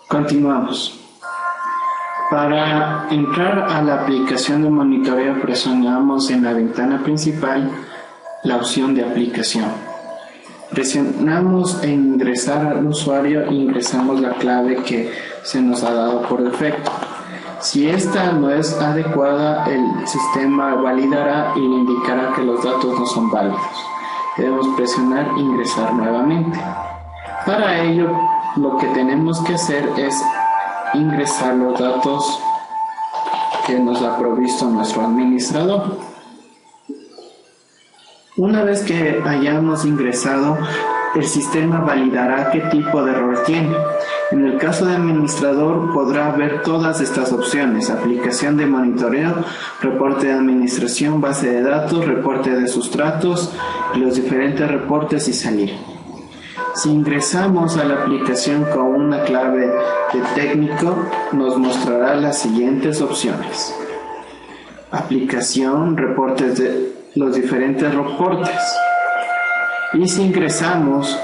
Continuamos. Para entrar a la aplicación de monitoreo presionamos en la ventana principal la opción de aplicación. Presionamos en ingresar al usuario e ingresamos la clave que se nos ha dado por defecto. Si esta no es adecuada, el sistema validará y le indicará que los datos no son válidos. Debemos presionar ingresar nuevamente. Para ello, lo que tenemos que hacer es ingresar los datos que nos ha provisto nuestro administrador. Una vez que hayamos ingresado, el sistema validará qué tipo de error tiene. En el caso de administrador podrá ver todas estas opciones: aplicación de monitoreo, reporte de administración, base de datos, reporte de sustratos, los diferentes reportes y salir. Si ingresamos a la aplicación con una clave de técnico, nos mostrará las siguientes opciones: aplicación, reportes de los diferentes reportes. Y si ingresamos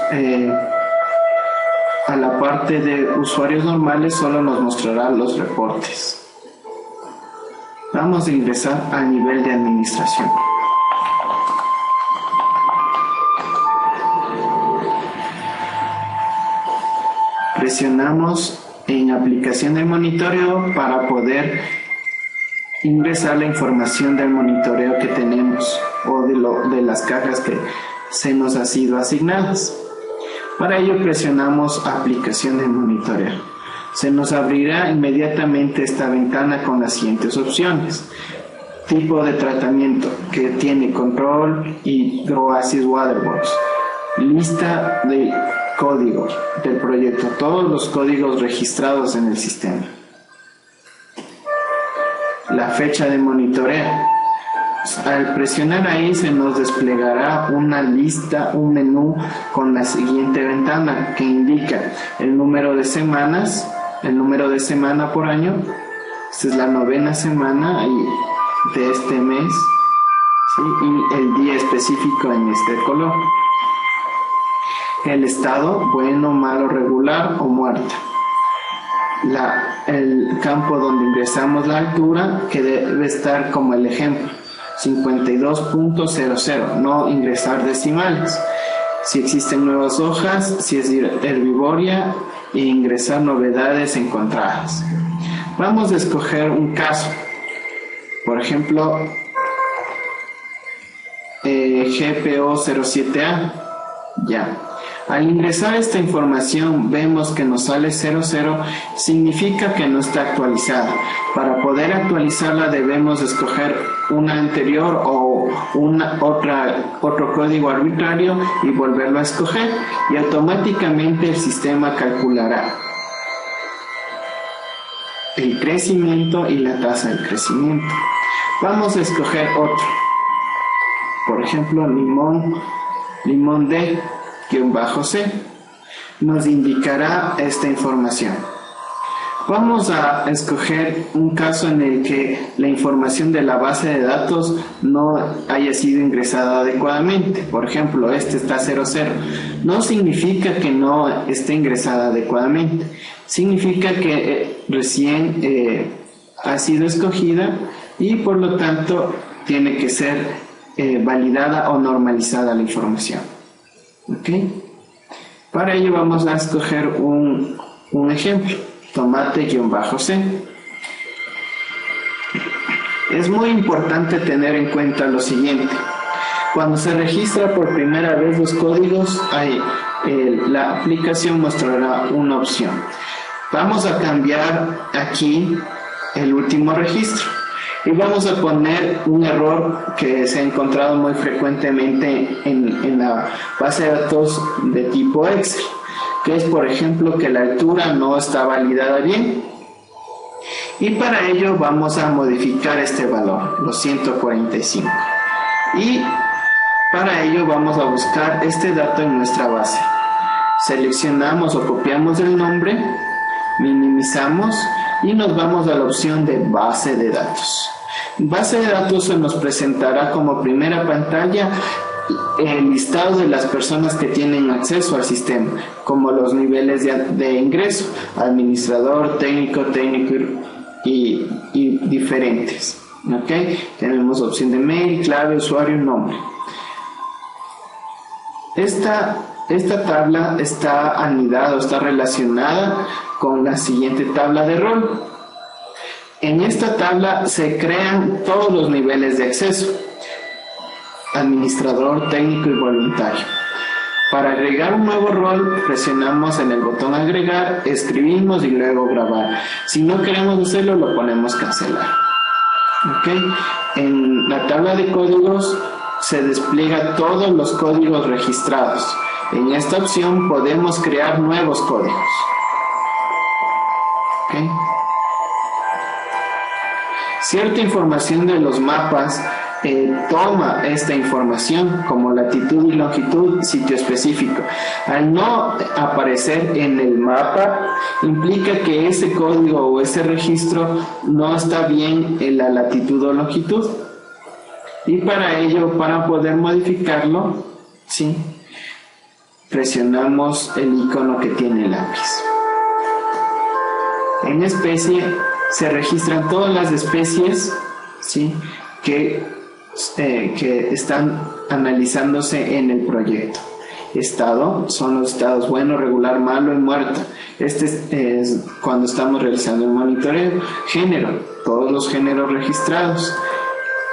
a la parte de usuarios normales, solo nos mostrará los reportes. Vamos a ingresar al nivel de administración. Presionamos en aplicación de monitoreo para poder ingresar la información del monitoreo que tenemos o de las cajas que se nos han sido asignadas. Para ello presionamos aplicación de monitoreo. Se nos abrirá inmediatamente esta ventana con las siguientes opciones: tipo de tratamiento, que tiene control y GrowAssist Waterworks, lista de código del proyecto, todos los códigos registrados en el sistema, la fecha de monitoreo. Al presionar ahí se nos desplegará una lista, un menú con la siguiente ventana que indica el número de semanas, el número de semana por año. Esta es la 9ª semana de este mes, ¿sí? Y el día específico en este color. El estado: bueno, malo, regular o muerta. El campo donde ingresamos la altura, que debe estar como el ejemplo: 52.00, no ingresar decimales. Si existen nuevas hojas, si es herbívora, e ingresar novedades encontradas. Vamos a escoger un caso, por ejemplo GPO07A. Ya. Al ingresar esta información vemos que nos sale 00, significa que no está actualizada. Para poder actualizarla debemos escoger una anterior o otro código arbitrario y volverlo a escoger, y automáticamente el sistema calculará el crecimiento y la tasa de crecimiento. Vamos a escoger otro, por ejemplo limón D-C, nos indicará esta información. Vamos a escoger un caso en el que la información de la base de datos no haya sido ingresada adecuadamente. Por ejemplo, este está 00. No significa que no esté ingresada adecuadamente. Significa que recién ha sido escogida y por lo tanto tiene que ser validada o normalizada la información. ¿Ok? Para ello vamos a escoger un ejemplo: tomate-C. Es muy importante tener en cuenta lo siguiente: cuando se registra por primera vez los códigos, la aplicación mostrará una opción. Vamos a cambiar aquí el último registro y vamos a poner un error que se ha encontrado muy frecuentemente en la base de datos de tipo Excel, que es, por ejemplo, que la altura no está validada bien. Y para ello vamos a modificar este valor, los 145. Y para ello vamos a buscar este dato en nuestra base. Seleccionamos o copiamos el nombre, minimizamos y nos vamos a la opción de base de datos. Base de datos se nos presentará como primera pantalla el listado de las personas que tienen acceso al sistema, como los niveles de ingreso, administrador, técnico y diferentes. ¿Okay? Tenemos opción de mail, clave, usuario, nombre. Esta tabla está anidada o está relacionada con la siguiente tabla de rol. En esta tabla se crean todos los niveles de acceso: administrador, técnico y voluntario. Para agregar un nuevo rol, presionamos en el botón agregar, escribimos y luego grabar. Si no queremos hacerlo, lo ponemos cancelar. ¿Okay? En la tabla de códigos se despliega todos los códigos registrados. En esta opción podemos crear nuevos códigos. ¿Okay? Cierta información de los mapas toma esta información, como latitud y longitud, sitio específico. Al no aparecer en el mapa, implica que ese código o ese registro no está bien en la latitud o longitud. Y para ello, para poder modificarlo, ¿sí?, presionamos el icono que tiene el lápiz. En especie se registran todas las especies, ¿sí?, que están analizándose en el proyecto. Estado son los estados bueno, regular, malo y muerto. Este es cuando estamos realizando el monitoreo. Género, todos los géneros registrados.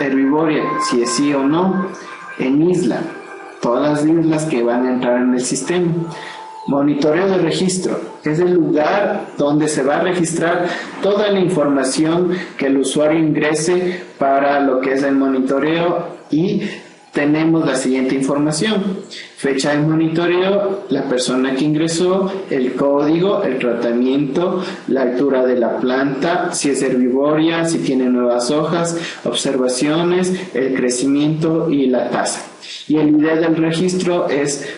Herbivoria, si es sí o no. En isla, todas las islas que van a entrar en el sistema. Monitoreo de registro, es el lugar donde se va a registrar toda la información que el usuario ingrese para lo que es el monitoreo, y tenemos la siguiente información: fecha de monitoreo, la persona que ingresó, el código, el tratamiento, la altura de la planta, si es herbivoria, si tiene nuevas hojas, observaciones, el crecimiento y la tasa. Y el ID del registro es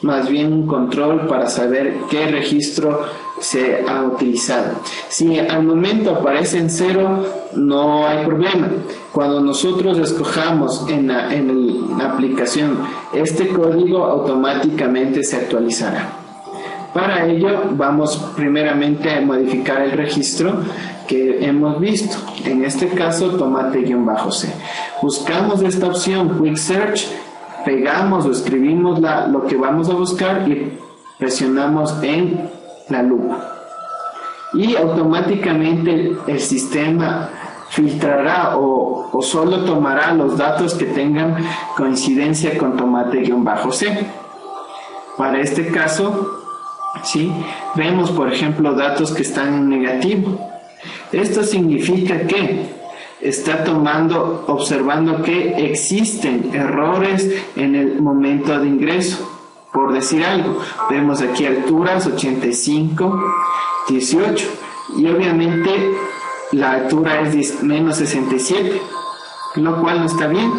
más bien un control para saber qué registro se ha utilizado. Si al momento aparece en 0, no hay problema. Cuando nosotros escojamos en la aplicación este código, automáticamente se actualizará. Para ello vamos primeramente a modificar el registro que hemos visto. En este caso, tomate-c. Buscamos esta opción Quick Search, pegamos o escribimos lo que vamos a buscar y presionamos en la lupa. Y automáticamente el sistema filtrará o solo tomará los datos que tengan coincidencia con tomate-c. Para este caso, ¿sí?, vemos por ejemplo datos que están en negativo. Esto significa que está observando que existen errores en el momento de ingreso. Por decir algo, vemos aquí alturas 85, 18, y obviamente la altura es menos 67, lo cual no está bien.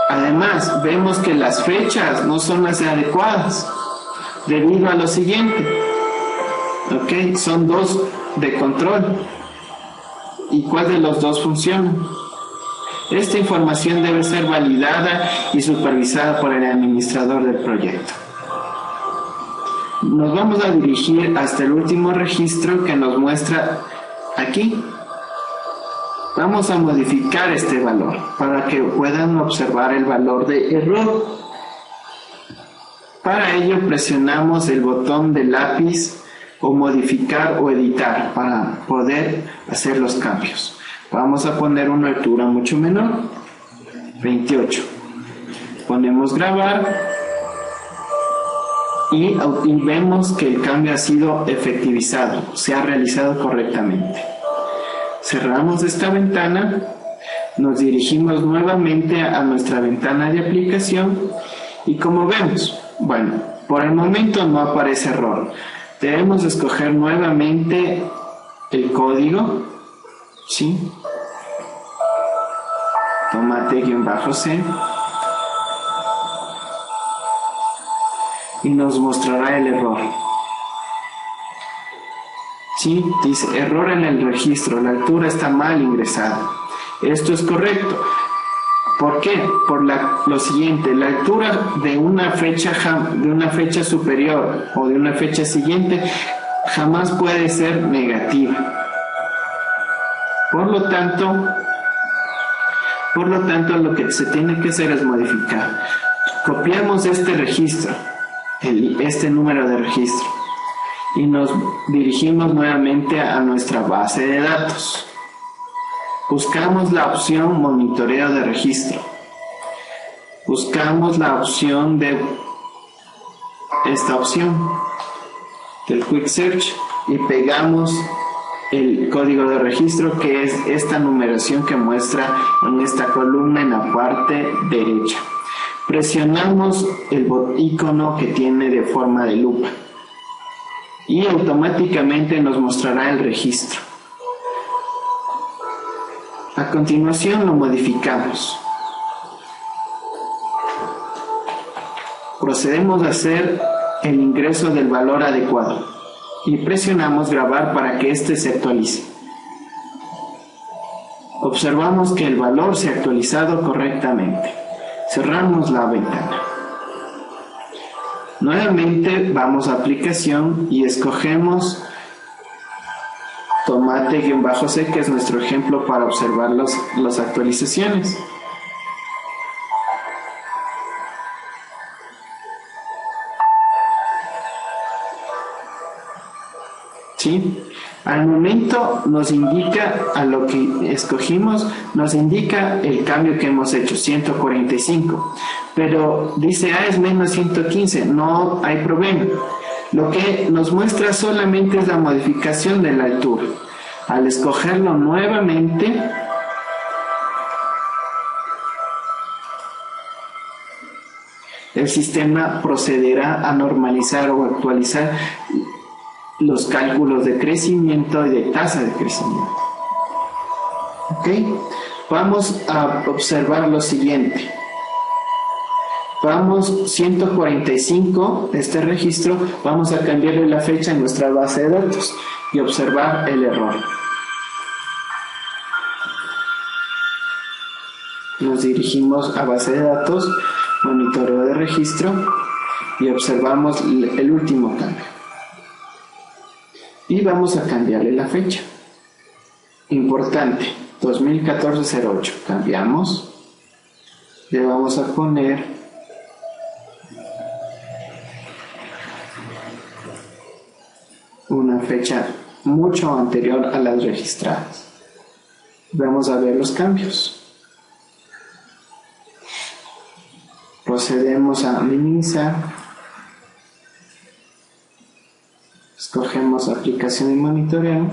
Además, vemos que las fechas no son las adecuadas debido a lo siguiente. ¿Ok? Son dos de control. ¿Y cuál de los dos funciona? Esta información debe ser validada y supervisada por el administrador del proyecto. Nos vamos a dirigir hasta el último registro que nos muestra aquí. Vamos a modificar este valor para que puedan observar el valor de error. Para ello presionamos el botón de lápiz o modificar o editar para poder hacer los cambios. Vamos a poner una altura mucho menor, 28. Ponemos grabar y vemos que el cambio ha sido efectivizado, se ha realizado correctamente. Cerramos esta ventana, nos dirigimos nuevamente a nuestra ventana de aplicación y como vemos, bueno, por el momento no aparece error. Debemos escoger nuevamente el código, ¿sí?, tomate-c, y nos mostrará el error. ¿Sí? Dice error en el registro, la altura está mal ingresada. Esto es correcto. ¿Por qué? Por lo siguiente, la altura de una fecha superior o de una fecha siguiente jamás puede ser negativa. Por lo tanto, lo que se tiene que hacer es modificar. Copiamos este registro, este número de registro, y nos dirigimos nuevamente a nuestra base de datos. Buscamos la opción monitoreo de registro. Buscamos la opción de esta opción del Quick Search y pegamos el código de registro, que es esta numeración que muestra en esta columna en la parte derecha. Presionamos el icono que tiene de forma de lupa y automáticamente nos mostrará el registro. A continuación lo modificamos. Procedemos a hacer el ingreso del valor adecuado y presionamos grabar para que éste se actualice. Observamos que el valor se ha actualizado correctamente. Cerramos la ventana. Nuevamente vamos a aplicación y escogemos tomate-c, que es nuestro ejemplo para observar las actualizaciones. ¿Sí? Al momento nos indica, a lo que escogimos, nos indica el cambio que hemos hecho, 145. Pero dice, es menos 115, no hay problema. Lo que nos muestra solamente es la modificación de la altura. Al escogerlo nuevamente, el sistema procederá a normalizar o actualizar los cálculos de crecimiento y de tasa de crecimiento. ¿Ok? Vamos a observar lo siguiente. Vamos 145, este registro, vamos a cambiarle la fecha en nuestra base de datos y observar el error. Nos dirigimos a base de datos, monitoreo de registro y observamos el último cambio. Y vamos a cambiarle la fecha. Importante, 2014-08. Cambiamos. Le vamos a poner una fecha mucho anterior a las registradas. Vamos a ver los cambios. Procedemos a minimizar. Escogemos aplicación y monitoreo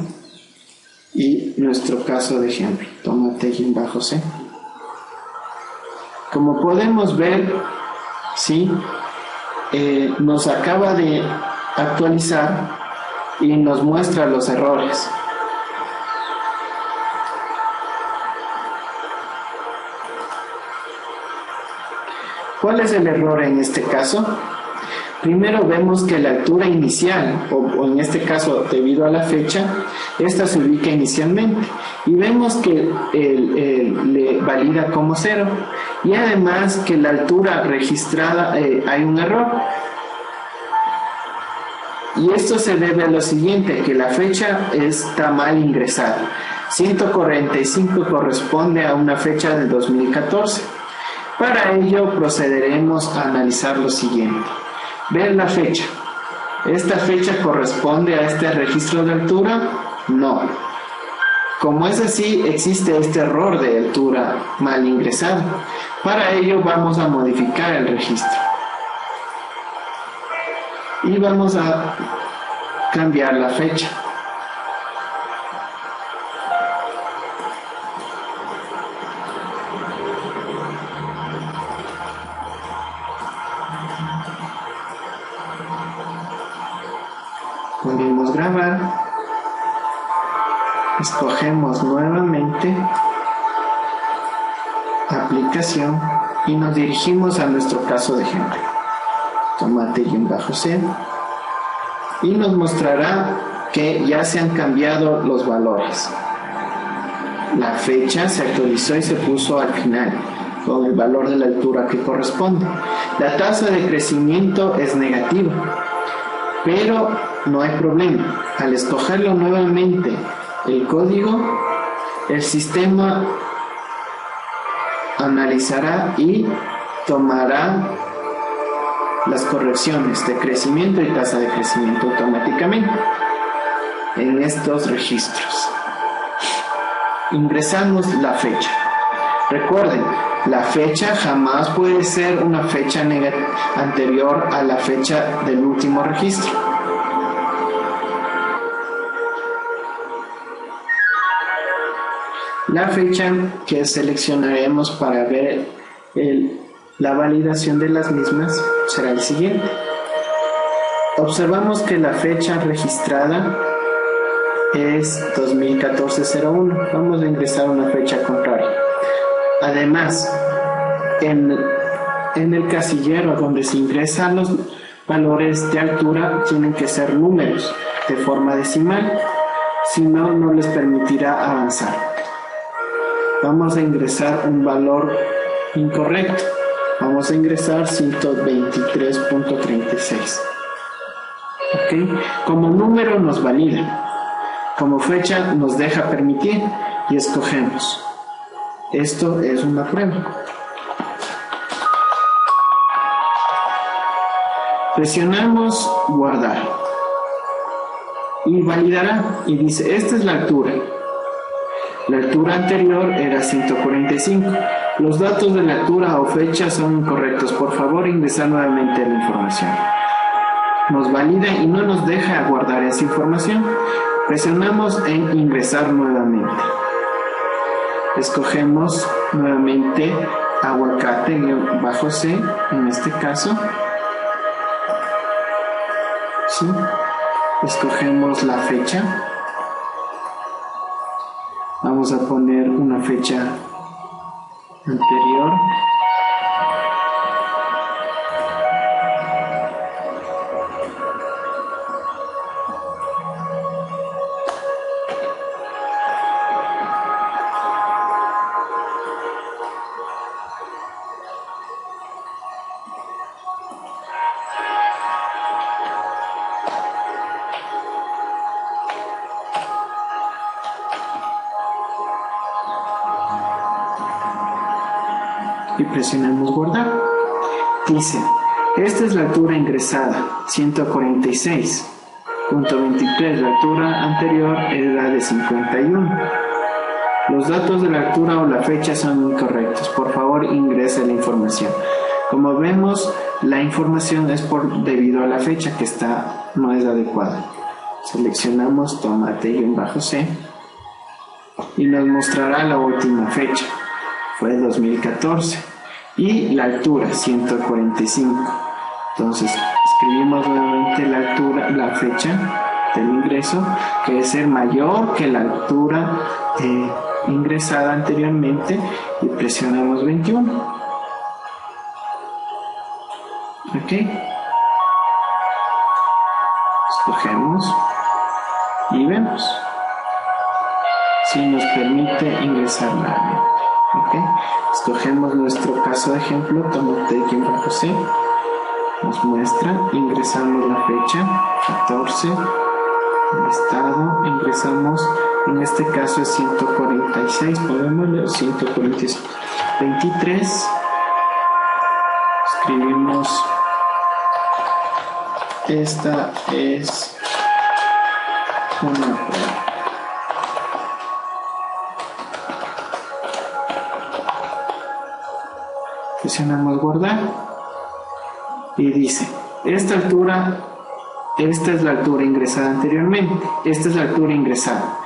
y nuestro caso de ejemplo, tomate-c. Como podemos ver, ¿sí? Nos acaba de actualizar y nos muestra los errores. ¿Cuál es el error en este caso? Primero vemos que la altura inicial, o en este caso debido a la fecha, esta se ubica inicialmente y vemos que le valida como 0 y además que la altura registrada hay un error. Y esto se debe a lo siguiente, que la fecha está mal ingresada. 145 corresponde a una fecha del 2014. Para ello procederemos a analizar lo siguiente. Ver la fecha. ¿Esta fecha corresponde a este registro de altura? No. Como es así, existe este error de altura mal ingresado. Para ello vamos a modificar el registro. Y vamos a cambiar la fecha. Podemos grabar, escogemos nuevamente aplicación y nos dirigimos a nuestro caso de ejemplo, tomate-c, y nos mostrará que ya se han cambiado los valores. La fecha se actualizó y se puso al final. con el valor de la altura que corresponde. La tasa de crecimiento es negativa, pero no hay problema. Al escogerlo nuevamente el código, el sistema analizará y tomará las correcciones de crecimiento y tasa de crecimiento automáticamente en estos registros. Ingresamos la fecha. Recuerden, la fecha jamás puede ser una fecha anterior a la fecha del último registro. La fecha que seleccionaremos para ver la validación de las mismas será el siguiente. Observamos que la fecha registrada es 2014-01. Vamos a ingresar una fecha contraria. Además, en el casillero donde se ingresan los valores de altura tienen que ser números de forma decimal, si no, no les permitirá avanzar. Vamos a ingresar un valor incorrecto. Vamos a ingresar 123.36. ¿Okay? Como número nos valida. Como fecha nos deja permitir y escogemos. Esto es una prueba. Presionamos guardar y validará y dice, esta es la altura. La altura anterior era 145. Los datos de la altura o fecha son incorrectos. Por favor, ingresar nuevamente la información. Nos valida y no nos deja guardar esa información. Presionamos en ingresar nuevamente. Escogemos nuevamente aguacate-c en este caso. ¿Sí? Escogemos la fecha. Vamos a poner una fecha anterior. Y presionamos guardar. Dice, esta es la altura ingresada, 146.23. La altura anterior era de 51. Los datos de la altura o la fecha son incorrectos. Por favor, ingrese la información. Como vemos, la información es debido a la fecha que no es adecuada. Seleccionamos tomate-c y nos mostrará la última fecha. Fue 2014 y la altura 145. Entonces escribimos nuevamente la altura, la fecha del ingreso, que debe ser mayor que la altura ingresada anteriormente, y presionamos 21. Ok, escogemos y vemos si nos permite ingresar nuevamente. Okay. Escogemos nuestro caso de ejemplo, tomate-c, nos muestra, ingresamos la fecha, 14, el estado, ingresamos, en este caso es 146, podemos leer 146, 23, escribimos, esta es una prueba. Presionamos guardar y dice, esta es la altura ingresada anteriormente, esta es la altura ingresada,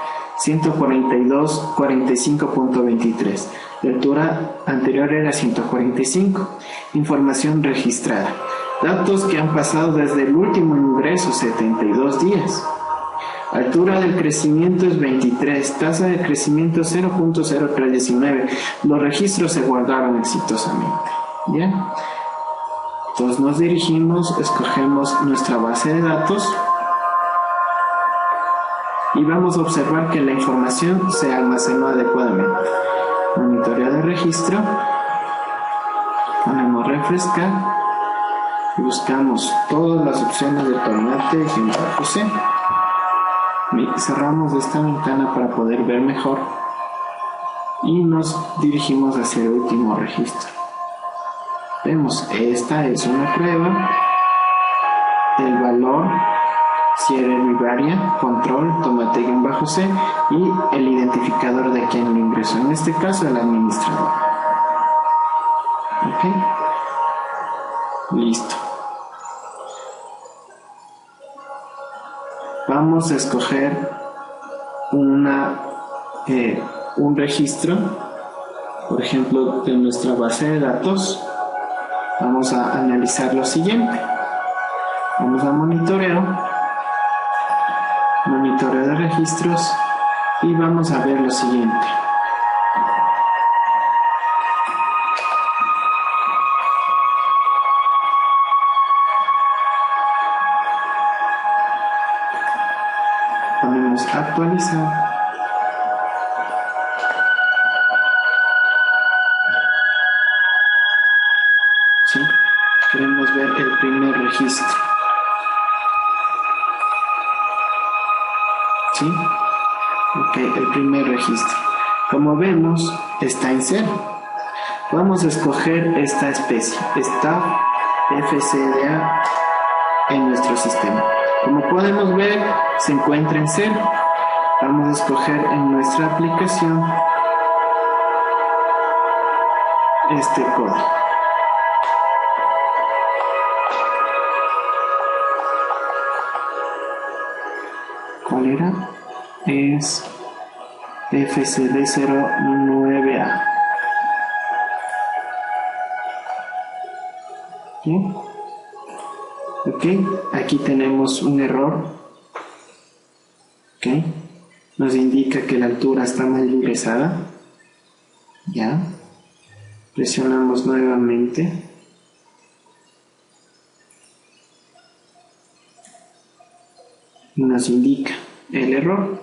142.45.23. La altura anterior era 145. Información registrada. Datos que han pasado desde el último ingreso, 72 días. Altura del crecimiento es 23, tasa de crecimiento 0.0319. Los registros se guardaron exitosamente. ¿Bien? Entonces nos dirigimos, escogemos nuestra base de datos y vamos a observar que la información se almacenó adecuadamente. Monitoreo de registro Ponemos refrescar y buscamos todas las opciones de tomate-c. Cerramos esta ventana para poder ver mejor y nos dirigimos hacia el último registro. Vemos, esta es una prueba, el valor, cierre herbivaria, control, tomate-c y el identificador de quien lo ingresó, en este caso el administrador. Ok, listo. Vamos a escoger un registro, por ejemplo, de nuestra base de datos. Vamos a analizar lo siguiente. Vamos a monitoreo de registros y vamos a ver lo siguiente. Ponemos actualizar. ¿Sí? Queremos ver el primer registro. ¿Sí? Ok, el primer registro. Como vemos, está en 0. Vamos a escoger esta especie, Staff FCDA, en nuestro sistema. Como podemos ver, se encuentra en 0. Vamos a escoger en nuestra aplicación este código. ¿Cuál era? Es FCD09A. ¿Bien? Ok, aquí tenemos un error. Ok, nos indica que la altura está mal ingresada. Ya, presionamos nuevamente. Y nos indica el error.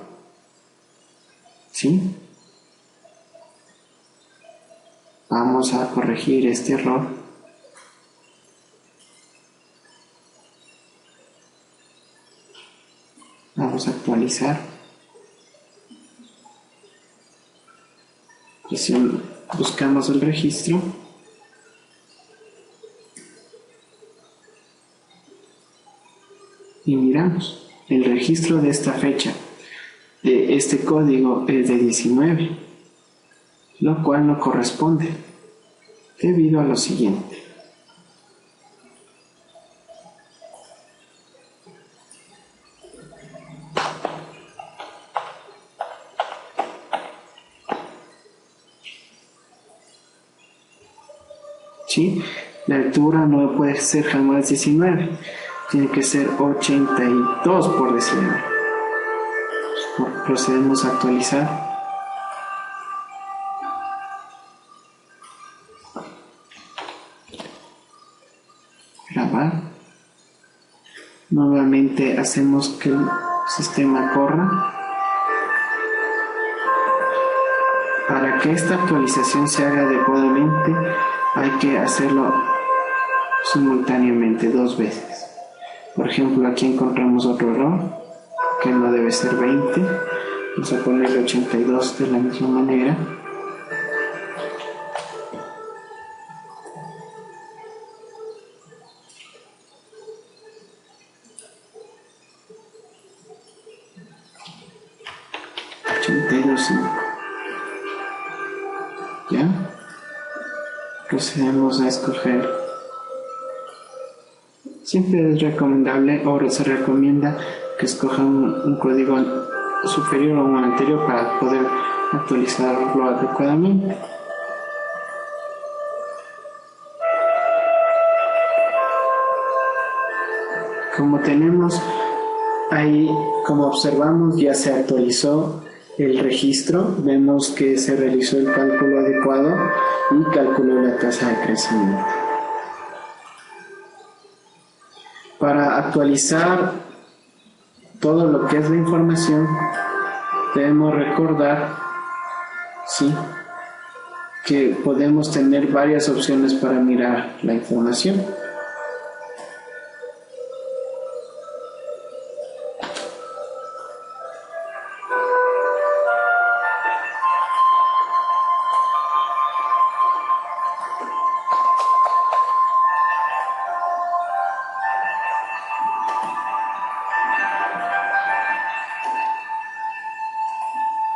¿Sí? Vamos a corregir este error. Vamos a actualizar. Buscamos el registro. Y miramos. El registro de esta fecha, de este código, es de 19, lo cual no corresponde, debido a lo siguiente. ¿Sí? La altura no puede ser jamás 19. Tiene que ser 82 por decirlo. Procedemos a actualizar. Grabar. Nuevamente hacemos que el sistema corra. Para que esta actualización se haga adecuadamente, hay que hacerlo simultáneamente 2 veces. Por ejemplo, aquí encontramos otro error, que no debe ser 20. Vamos a ponerle 82 de la misma manera. ¿Ya? Procedemos a escoger. Siempre es recomendable o se recomienda que escojan un código superior o un anterior para poder actualizarlo adecuadamente. Como tenemos ahí, como observamos, ya se actualizó el registro. Vemos que se realizó el cálculo adecuado y calculó la tasa de crecimiento. Para actualizar todo lo que es la información, debemos recordar, ¿sí?, que podemos tener varias opciones para mirar la información.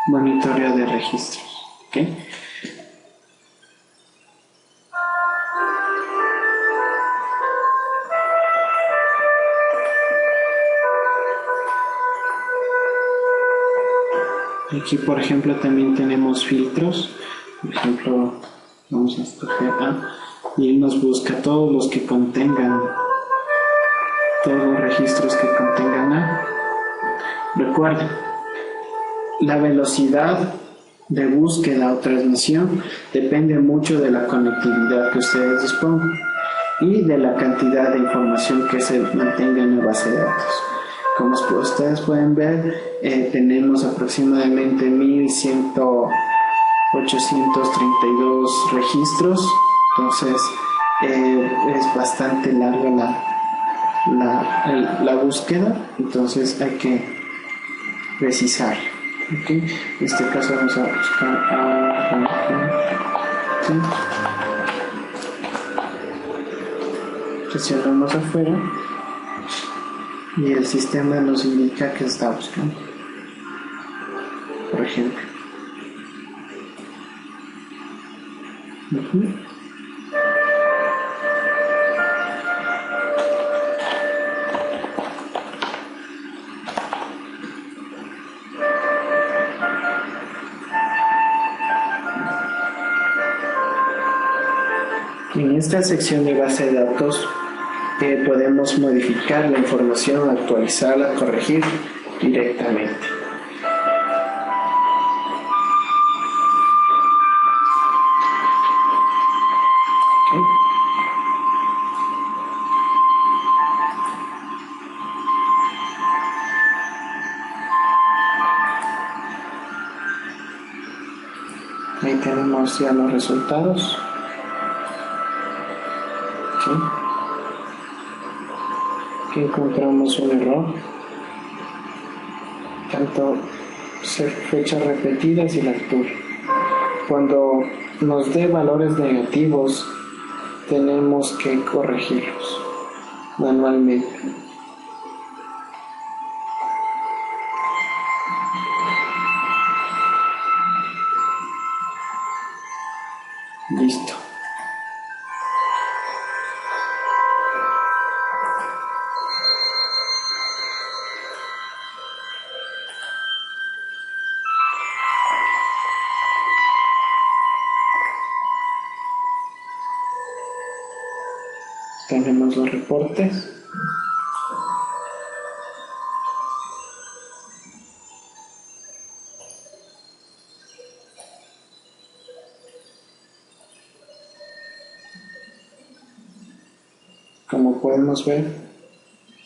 Monitoreo de registros. ¿Okay? Aquí, por ejemplo, también tenemos filtros. Por ejemplo, vamos a escoger A y él nos busca todos los que contengan, todos los registros que contengan A. Recuerden, la velocidad de búsqueda o transmisión depende mucho de la conectividad que ustedes dispongan y de la cantidad de información que se mantenga en la base de datos. Como ustedes pueden ver, tenemos aproximadamente 832 registros, entonces es bastante larga la búsqueda, entonces hay que precisar. ¿Okay? En este caso vamos a buscar ¿sí? Presionamos afuera y el sistema nos indica que está buscando, por ejemplo. En esta sección de base de datos podemos modificar la información, actualizarla, corregir directamente. Ahí tenemos ya los resultados. Aquí encontramos un error, tanto fechas repetidas y la altura. Cuando nos dé valores negativos, tenemos que corregirlos manualmente. Listo. Tenemos los reportes. Como podemos ver,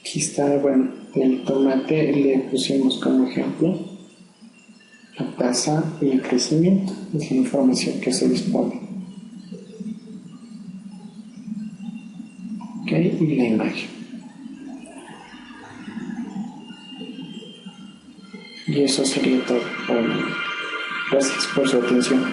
aquí está, bueno, el tomate le pusimos como ejemplo la tasa y el crecimiento, es la información que se dispone. Ok, y la imagen. Y eso sería todo por el momento. Gracias por su atención.